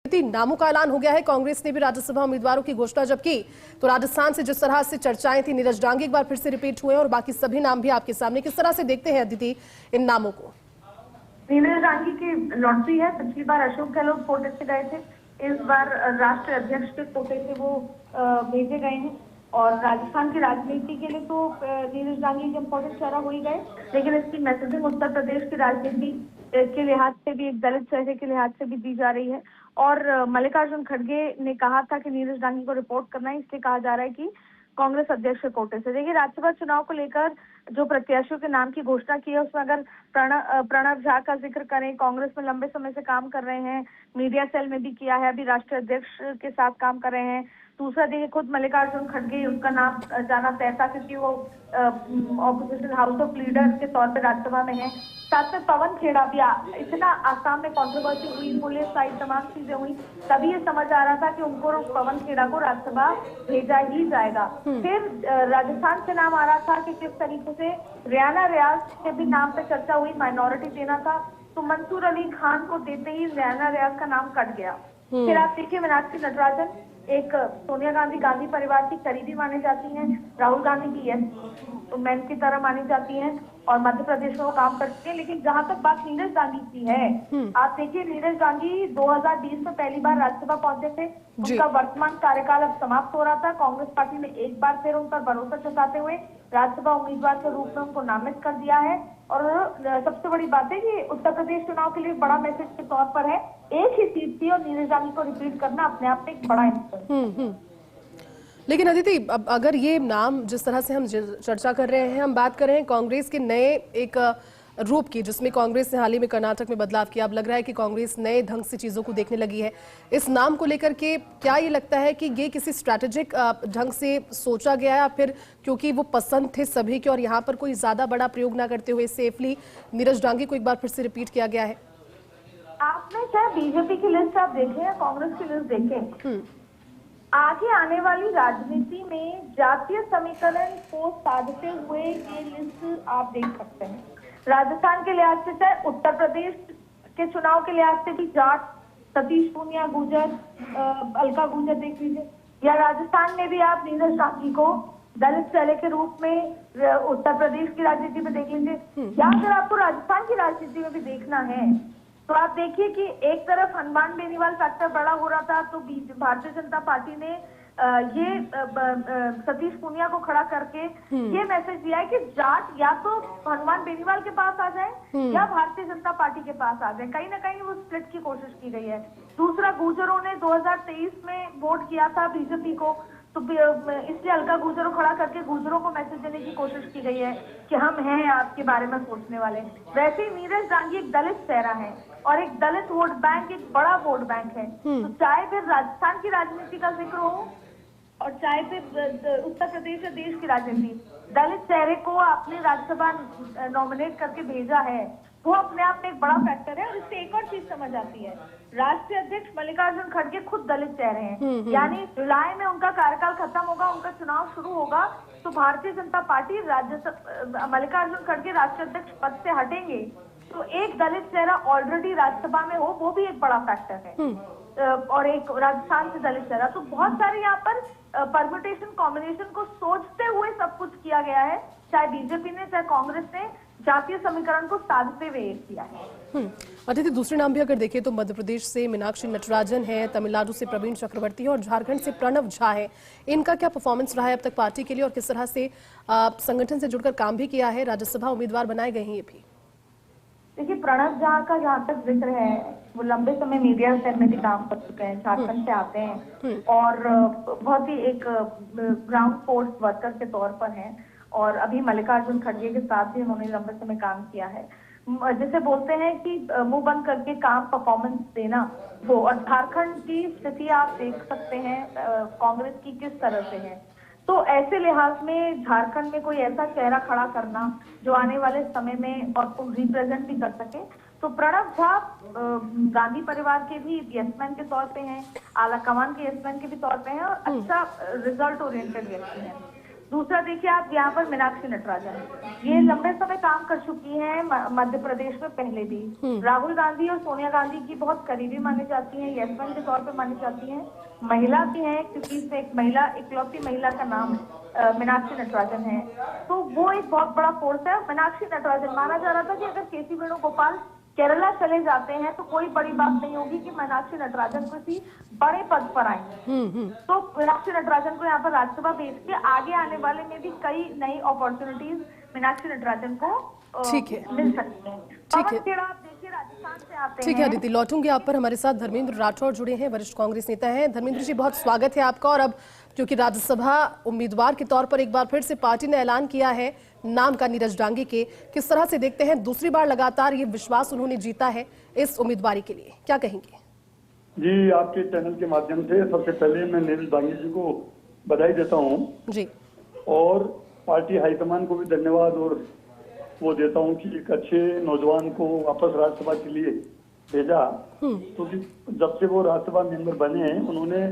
नामों का ऐलान हो गया है। कांग्रेस ने भी राज्यसभा उम्मीदवारों की घोषणा जब की तो राजस्थान से जिस तरह से चर्चाएं थी, नीरज डांगी एक बार फिर से रिपीट हुए और बाकी सभी नाम भी आपके सामने। किस तरह से देखते हैं अदिति इन नामों को? नीरज डांगी की लॉटरी है। पिछली बार अशोक गहलोत कोटे से गए थे, इस बार राष्ट्रीय अध्यक्ष के कोटे से वो भेजे गए हैं। और राजस्थान की राजनीति के लिए तो नीरज डांगी के इम्पोर्टेंट चेहरा हो ही गए, लेकिन इसकी मैसेजिंग उत्तर प्रदेश की राजनीति के लिहाज से भी, एक दलित चेहरे के लिहाज से भी दी जा रही है। और मल्लिकार्जुन खड़गे ने कहा था कि नीरज डांगी को रिपोर्ट करना है, इसलिए कहा जा रहा है कि कांग्रेस अध्यक्ष के कोटे से। देखिए, राज्यसभा चुनाव को लेकर जो प्रत्याशियों के नाम की घोषणा की है, उसमें अगर प्रणव झा का जिक्र करें, कांग्रेस में लंबे समय से काम कर रहे हैं, मीडिया सेल में भी किया है, अभी राष्ट्रीय अध्यक्ष के साथ काम कर रहे हैं। दूसरा देखिए, खुद मल्लिकार्जुन खड़गे, उनका नाम जाना तय था क्योंकि वो ऑपोजिशन हाउस ऑफ लीडर के तौर पर राज्यसभा में है। साथ में पवन खेड़ा भी इतना आसाम में कंट्रोवर्सी हुई, पुलिस साइड तमाम चीजें हुई, तभी ये समझ आ रहा था कि उनको पवन खेड़ा को राज्यसभा भेजा ही जाएगा। फिर राजस्थान से नाम आ रहा था कि किस तरीके से रियाना रियाज के भी नाम पे चर्चा हुई, माइनॉरिटी देना था, तो मंसूर अली खान को देते ही रियाना रियाज का नाम कट गया। फिर आप देखिए, मीनाक्षी नटराजन एक सोनिया गांधी परिवार की करीबी मानी जाती हैं, राहुल गांधी की यस मैन की तरह मानी जाती हैं और मध्य प्रदेश में वो काम करती है। लेकिन जहां तक बात नीरज डांगी की है, आप देखिए, नीरज डांगी 2020 में पहली बार राज्यसभा पहुंचे थे। उनका वर्तमान कार्यकाल अब समाप्त हो रहा था। कांग्रेस पार्टी ने एक बार फिर उन पर भरोसा जताते हुए राज्यसभा उम्मीदवार के रूप में उनको नामित कर दिया है। और सबसे बड़ी बात है कि उत्तर प्रदेश चुनाव के लिए बड़ा मैसेज के तौर पर है, एक ही सीट थी और नीरज डांगी को रिपीट करना अपने आप में एक बड़ा लेकिन अदिति, अब अगर ये नाम जिस तरह से हम चर्चा कर रहे हैं, हम बात कर रहे हैं कांग्रेस के नए एक रूप की, जिसमें कांग्रेस ने हाल ही में कर्नाटक में बदलाव किया। अब लग रहा है कि कांग्रेस नए ढंग से चीजों को देखने लगी है। इस नाम को लेकर के क्या ये लगता है कि ये किसी स्ट्रैटेजिक ढंग से सोचा गया है, या फिर क्योंकि वो पसंद थे सभी के और यहाँ पर कोई ज्यादा बड़ा प्रयोग ना करते हुए सेफली नीरज डांगी को एक बार फिर से रिपीट किया गया है? आपने चाहे बीजेपी की लिस्ट आप देखें या कांग्रेस की लिस्ट देखें, आगे आने वाली राजनीति में जातीय समीकरण को साधते हुए ये लिस्ट आप देख सकते हैं। राजस्थान के लिहाज से, चाहे उत्तर प्रदेश के चुनाव के लिहाज से भी जाट, सतीश पूनिया गुर्जर, अलका गुर्जर देख लीजिए, या राजस्थान में भी आप नीरज डांगी को दलित चेहरे के रूप में उत्तर प्रदेश की राजनीति में देख लीजिए, या अगर आपको राजस्थान की राजनीति में भी देखना है तो आप देखिए कि एक तरफ हनुमान बेनीवाल फैक्टर बड़ा हो रहा था, तो भारतीय जनता पार्टी ने ये सतीश पूनिया को खड़ा करके ये मैसेज दिया है कि जाट या तो हनुमान बेनीवाल के पास आ जाए या भारतीय जनता पार्टी के पास आ जाए। कहीं ना कहीं वो स्प्लिट की कोशिश की गई है। दूसरा, गुर्जरों ने 2023 में वोट किया था बीजेपी को, तो इसलिए अलका गुर्जर को खड़ा करके गुर्जरों को मैसेज देने की कोशिश की गई है कि हम हैं आपके बारे में सोचने वाले। वैसे ही नीरज डांगी एक दलित चेहरा है और एक दलित वोट बैंक एक बड़ा वोट बैंक है। तो चाहे फिर राजस्थान की राजनीति का जिक्र हो और चाहे फिर उत्तर प्रदेश या देश की राजनीति, दलित चेहरे को आपने राज्यसभा नॉमिनेट करके भेजा है, वो अपने आप में एक बड़ा फैक्टर है। और इससे एक और चीज समझ आती है, राष्ट्रीय अध्यक्ष मल्लिकार्जुन खड़गे खुद दलित चेहरे हैं, यानी जुलाई में उनका कार्यकाल खत्म होगा, उनका चुनाव शुरू होगा, तो भारतीय जनता पार्टी मल्लिकार्जुन खड़गे राष्ट्रीय अध्यक्ष पद से हटेंगे, तो एक दलित चेहरा ऑलरेडी राज्यसभा में हो, वो भी एक बड़ा फैक्टर है। और एक राजस्थान से दलित चेहरा, तो बहुत सारे यहाँ पर परम्यूटेशन कॉम्बिनेशन को सोचते हुए सब कुछ किया गया है। चाहे बीजेपी ने, चाहे कांग्रेस ने जातीय समीकरण को साधते हुए किया है। अदिति, दूसरे नाम भी अगर देखें तो मध्य प्रदेश से मीनाक्षी नटराजन है, तमिलनाडु से प्रवीण चक्रवर्ती है और झारखंड से प्रणव झा है। इनका क्या परफॉर्मेंस रहा है अब तक पार्टी के लिए और किस तरह से संगठन से जुड़कर काम भी किया है? राज्यसभा उम्मीदवार बनाए गए हैं ये भी। देखिए, प्रणव झा का जहाँ तक जिक्र है, वो लंबे समय मीडिया सेल में भी काम कर चुके हैं, झारखंड से आते हैं और बहुत ही एक ग्राउंड फोर्स वर्कर के तौर पर हैं। और अभी मल्लिकार्जुन खड़गे के साथ भी उन्होंने लंबे समय काम किया है। जैसे बोलते हैं कि मुंह बंद करके काम परफॉर्मेंस देना, वो। और झारखंड की स्थिति आप देख सकते हैं कांग्रेस की किस तरह से है, तो ऐसे लिहाज में झारखंड में कोई ऐसा चेहरा खड़ा करना जो आने वाले समय में और को रिप्रेजेंट भी कर सके, तो प्रणव झा गांधी परिवार के भी यसमैन के तौर पे हैं, आला कमान के यसमैन के भी तौर पे हैं और अच्छा रिजल्ट ओरिएंटेड व्यक्ति हैं। दूसरा देखिए आप यहाँ पर मीनाक्षी नटराजन, ये लंबे समय काम कर चुकी हैं मध्य प्रदेश में पहले भी। राहुल गांधी और सोनिया गांधी की बहुत करीबी मानी जाती हैं, यशवंत के तौर पे मानी जाती हैं। महिला भी हैं क्योंकि से एक महिला, इकलौती महिला का नाम मीनाक्षी नटराजन है, तो वो एक बहुत बड़ा फोर्स है। मीनाक्षी नटराजन माना जा रहा था कि अगर केसी वेणुगोपाल केरला चले जाते हैं तो कोई बड़ी बात नहीं होगी कि मीनाक्षी नटराजन किसी बड़े पद पर आएंगे। तो मीनाक्षी नटराजन को यहाँ पर राज्यसभा भेज के आगे आने वाले में भी कई नई अपॉर्चुनिटीज मीनाक्षी नटराजन को ठीक है, मिल सकती हैं। ठीक है। पवन खेड़ा आप देखिए राजस्थान से आते ठीक है अदिति, लौटूंगी आप पर। हमारे साथ धर्मेंद्र राठौड़ जुड़े हैं, वरिष्ठ कांग्रेस नेता हैं। धर्मेंद्र जी, बहुत स्वागत है आपका। और अब क्योंकि राज्यसभा उम्मीदवार के तौर पर एक बार फिर से पार्टी ने ऐलान किया है नाम का, नीरज डांगी के, किस तरह से देखते हैं? दूसरी बार लगातार ये विश्वास उन्होंने जीता है इस उम्मीदवारी के लिए, क्या कहेंगे? जी, आपके चैनल के माध्यम से सबसे पहले मैं नीरज डांगी जी को बधाई देता हूँ जी, और पार्टी हाईकमान को भी धन्यवाद और वो देता हूँ कि एक अच्छे नौजवान को वापस राज्यसभा के लिए भेजा। क्योंकि जब से वो राज्यसभा मेंबर बने हैं उन्होंने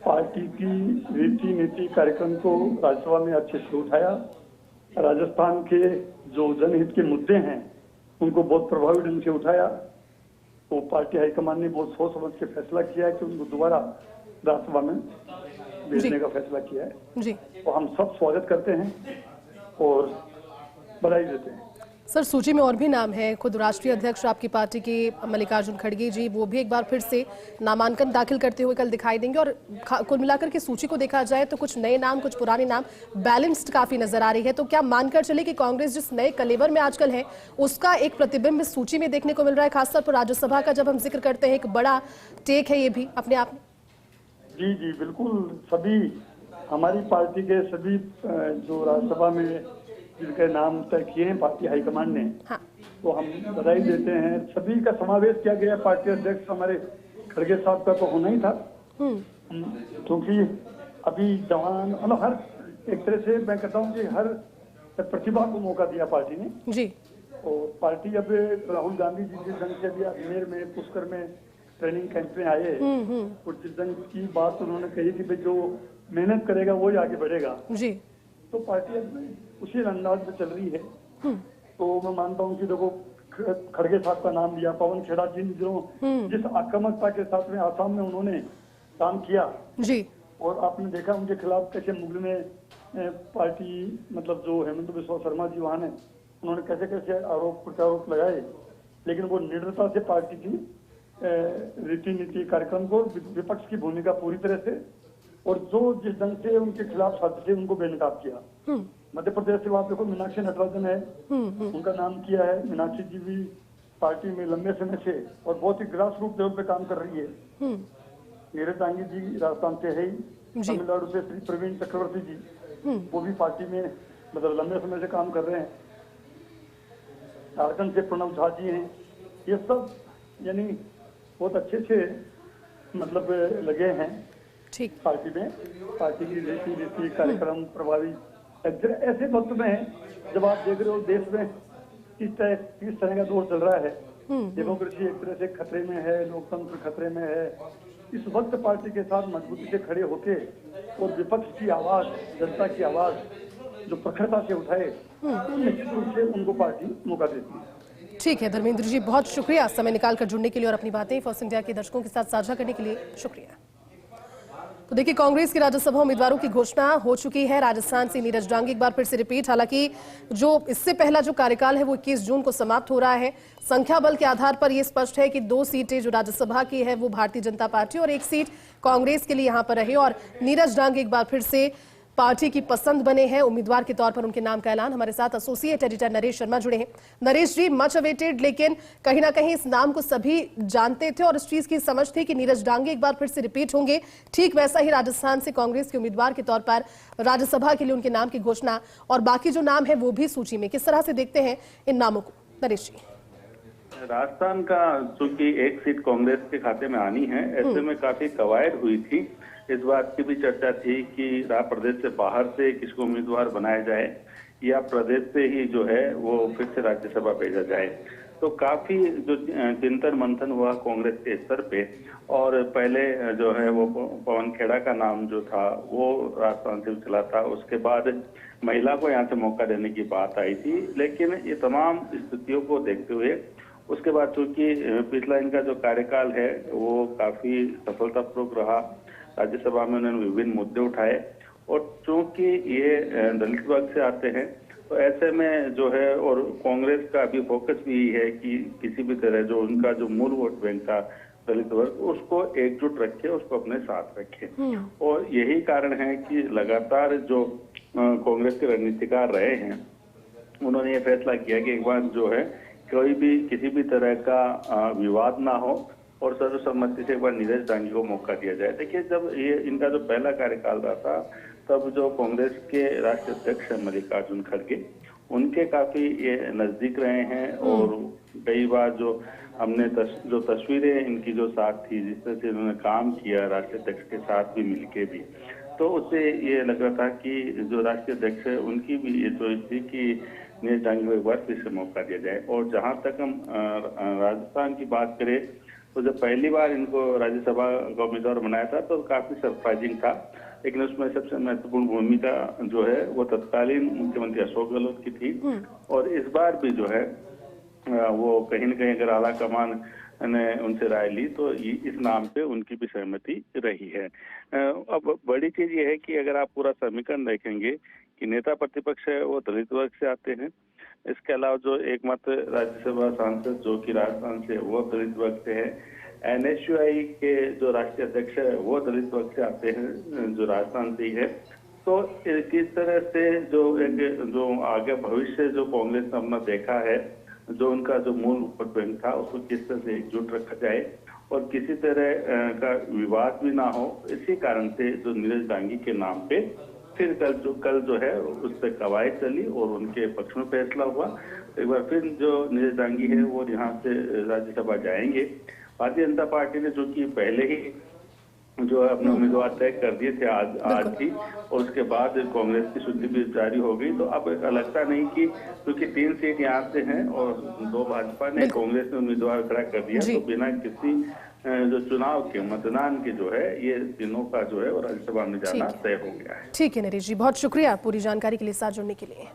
पार्टी की रीति नीति कार्यक्रम को राज्यसभा में अच्छे से उठाया। राजस्थान के जो जनहित के मुद्दे हैं उनको बहुत प्रभावी ढंग से उठाया। तो पार्टी हाईकमान ने बहुत सोच समझ के फैसला किया है कि उनको दोबारा राज्यसभा में भेजने का फैसला किया है जी। तो हम सब स्वागत करते हैं और बधाई देते हैं। सर, सूची में और भी नाम है, खुद राष्ट्रीय अध्यक्ष आपकी पार्टी के मल्लिकार्जुन खड़गे जी, वो भी एक बार फिर से नामांकन दाखिल करते हुए कल दिखाई देंगे। और कुल मिलाकर के सूची को देखा जाए तो कुछ नए नाम, कुछ पुराने नाम, बैलेंस्ड काफी नजर आ रही है। तो क्या मानकर चले कि कांग्रेस जिस नए कलेवर में आजकल है उसका एक प्रतिबिंब इस सूची में देखने को मिल रहा है? खासतौर पर राज्यसभा का जब हम जिक्र करते हैं, एक बड़ा टेक है ये भी अपने आप में। जी जी बिल्कुल, सभी हमारी पार्टी के सभी जो राज्यसभा में जिनके नाम तय किए हैं पार्टी हाईकमान ने, हाँ। तो हम बधाई देते हैं। सभी का समावेश किया गया। पार्टी अध्यक्ष हमारे खड़गे साहब का तो होना ही था, क्योंकि अभी जवान मतलब हर एक तरह से मैं कहता हूँ कि हर प्रतिभा को मौका दिया पार्टी ने जी। और पार्टी अब राहुल गांधी जी जिस ढंग से अभी अजमेर में पुष्कर में ट्रेनिंग कैंप में आए और जिस ढंग की बात उन्होंने कही कि भाई जो मेहनत करेगा वो ही आगे बढ़ेगा, जी। तो पार्टी अब उसी अंदाज में चल रही है। तो मैं मानता हूँ कि देखो खड़गे साहब का नाम लिया, पवन खेड़ा जी जो जिस आक्रामकता के साथ में आसाम में उन्होंने काम किया जी। और आपने देखा उनके खिलाफ कैसे मुगल में पार्टी मतलब जो हेमंत बिस्वा शर्मा जी वहां ने उन्होंने कैसे कैसे आरोप प्रत्यारोप लगाए, लेकिन वो निडरता से पार्टी की रीति नीति कार्यक्रम को विपक्ष की भूमिका पूरी तरह से और जो जिस ढंग से उनके खिलाफ साजिश उनको बेनकाब किया। मध्य प्रदेश से आप देखो मीनाक्षी नटराजन है, उनका नाम किया है। मीनाक्षी जी भी पार्टी में लंबे समय से और बहुत ही ग्रास रूट लेवल पे काम कर रही है। नीरज डांगी जी राजस्थान से है ही, तमिलनाडु से श्री प्रवीण चक्रवर्ती जी वो भी पार्टी में मतलब लंबे समय से काम कर रहे हैं। झारखंड से प्रणव झा जी हैं। ये सब यानी बहुत अच्छे से मतलब लगे हैं ठीक। पार्टी में, पार्टी की रीति कार्यक्रम प्रभावी। ऐसे वक्त में जब आप देख रहे हो देश में किस तरह का दौर चल रहा है, डेमोक्रेसी एक तरह से खतरे में है, लोकतंत्र खतरे में है, इस वक्त पार्टी के साथ मजबूती से खड़े होके और विपक्ष की आवाज, जनता की आवाज जो प्रखरता से उठाए, तो निश्चित रूप से उनको पार्टी मौका देती है। ठीक है धर्मेंद्र जी, बहुत शुक्रिया समय निकाल कर जुड़ने के लिए और अपनी बातें फर्स्ट इंडिया के दर्शकों के साथ साझा करने के लिए शुक्रिया। तो देखिए, कांग्रेस की राज्यसभा उम्मीदवारों की घोषणा हो चुकी है। राजस्थान से नीरज डांगी एक बार फिर से रिपीट। हालांकि जो इससे पहला जो कार्यकाल है वो 21 जून को समाप्त हो रहा है। संख्या बल के आधार पर यह स्पष्ट है कि 2 सीटें जो राज्यसभा की है वो भारतीय जनता पार्टी और 1 सीट कांग्रेस के लिए यहां पर रही और नीरज डांगी एक बार फिर से पार्टी की पसंद बने हैं। उम्मीदवार के तौर पर उनके नाम का ऐलान। हमारे साथ एसोसिएट एडिटर नरेश शर्मा जुड़े हैं। नरेश जी, मच अवेटेड, लेकिन कहीं ना कहीं इस नाम को सभी जानते थे और इस चीज की समझ थी कि नीरज डांगी एक बार फिर से रिपीट होंगे। ठीक वैसा ही राजस्थान से कांग्रेस के उम्मीदवार के तौर पर राज्यसभा के लिए उनके नाम की घोषणा और बाकी जो नाम है वो भी सूची में। किस तरह से देखते हैं इन नामों को नरेश जी? राजस्थान का चूंकि 1 सीट कांग्रेस के खाते में आनी है, ऐसे में काफी कवायद हुई थी। इस बात की भी चर्चा थी कि प्रदेश से बाहर से किसको उम्मीदवार बनाया जाए या प्रदेश से ही जो है वो फिर से राज्यसभा भेजा जाए। तो काफी जो चिंतन मंथन हुआ कांग्रेस के स्तर पे, और पहले जो है वो पवन खेड़ा का नाम जो था वो राजस्थान से चला था, उसके बाद महिला को यहाँ से मौका देने की बात आई थी। लेकिन ये तमाम स्थितियों को देखते हुए उसके बाद चूंकि पिछला इनका जो कार्यकाल है वो काफी सफलतापूर्वक रहा, राज्यसभा में उन्होंने विभिन्न मुद्दे उठाए, और चूंकि ये दलित वर्ग से आते हैं तो ऐसे में जो है, और कांग्रेस का अभी फोकस भी यही है कि किसी भी तरह जो उनका जो मूल वोट बैंक था दलित वर्ग, उसको एकजुट रखे, उसको अपने साथ रखे। और यही कारण है कि लगातार जो कांग्रेस के रणनीतिकार रहे हैं उन्होंने ये फैसला किया कि एक बार जो है कोई भी किसी भी तरह का विवाद ना हो और सर्वसम्मति से एक बार नीरज डांगी को मौका दिया जाए। देखिए, जब ये इनका जो पहला कार्यकाल रहा था तब जो कांग्रेस के राष्ट्रीय अध्यक्ष मल्लिकार्जुन खड़गे उनके काफी ये नजदीक रहे हैं, और कई बार जो हमने जो तस्वीरें इनकी जो साथ थी, जिस तरह से इन्होंने काम किया राष्ट्रीय अध्यक्ष के साथ भी मिलके भी, तो उससे ये लग रहा था कि जो राष्ट्रीय अध्यक्ष है उनकी भी ये चॉइस थी कि नीरज डांगी को एक बार फिर से मौका दिया जाए। और जहां तक हम राजस्थान की बात करें तो जब पहली बार इनको राज्यसभा का उम्मीदवार बनाया था तो काफी सरप्राइजिंग था, लेकिन उसमें सबसे महत्वपूर्ण भूमिका जो है वो तत्कालीन मुख्यमंत्री अशोक गहलोत की थी। और इस बार भी जो है वो कहीं न कहीं अगर आला कमान ने उनसे राय ली तो इस नाम पे उनकी भी सहमति रही है। अब बड़ी चीज ये है कि अगर आप पूरा समीकरण देखेंगे कि नेता प्रतिपक्ष है वो दलित वर्ग से आते हैं, इसके अलावा जो एकमात्र राज्यसभा सांसद जो कि राजस्थान से वो दलित वर्ग से है, NSUI के जो राष्ट्रीय अध्यक्ष है वो दलित वर्ग से आते हैं जो राजस्थान से ही है। तो किस तरह से जो आगे भविष्य जो कांग्रेस ने अपना देखा है, जो उनका जो मूल वोट बैंक था उसको किस तरह से एकजुट रखा जाए और किसी तरह का विवाद भी ना हो, इसी कारण से जो नीरज डांगी के नाम पे फिर कल जो है उस पर कवायद चली और उनके पक्ष में फैसला हुआ। एक बार फिर जो नीरज डांगी है वो यहाँ से राज्यसभा जाएंगे। भारतीय जनता पार्टी ने जो कि पहले ही जो है अपने उम्मीदवार तय कर दिए थे आज ही, और उसके बाद कांग्रेस की सूची भी जारी हो गई। तो अब लगता नहीं कि क्योंकि 3 सीट यहाँ से हैं और 2 भाजपा ने, कांग्रेस ने उम्मीदवार खड़ा कर दिया, तो बिना किसी जो चुनाव के मतदान के जो है ये तीनों का जो है वो राज्यसभा में जाना तय हो गया है। ठीक है नरेश जी, बहुत शुक्रिया पूरी जानकारी के लिए साथ जुड़ने के लिए।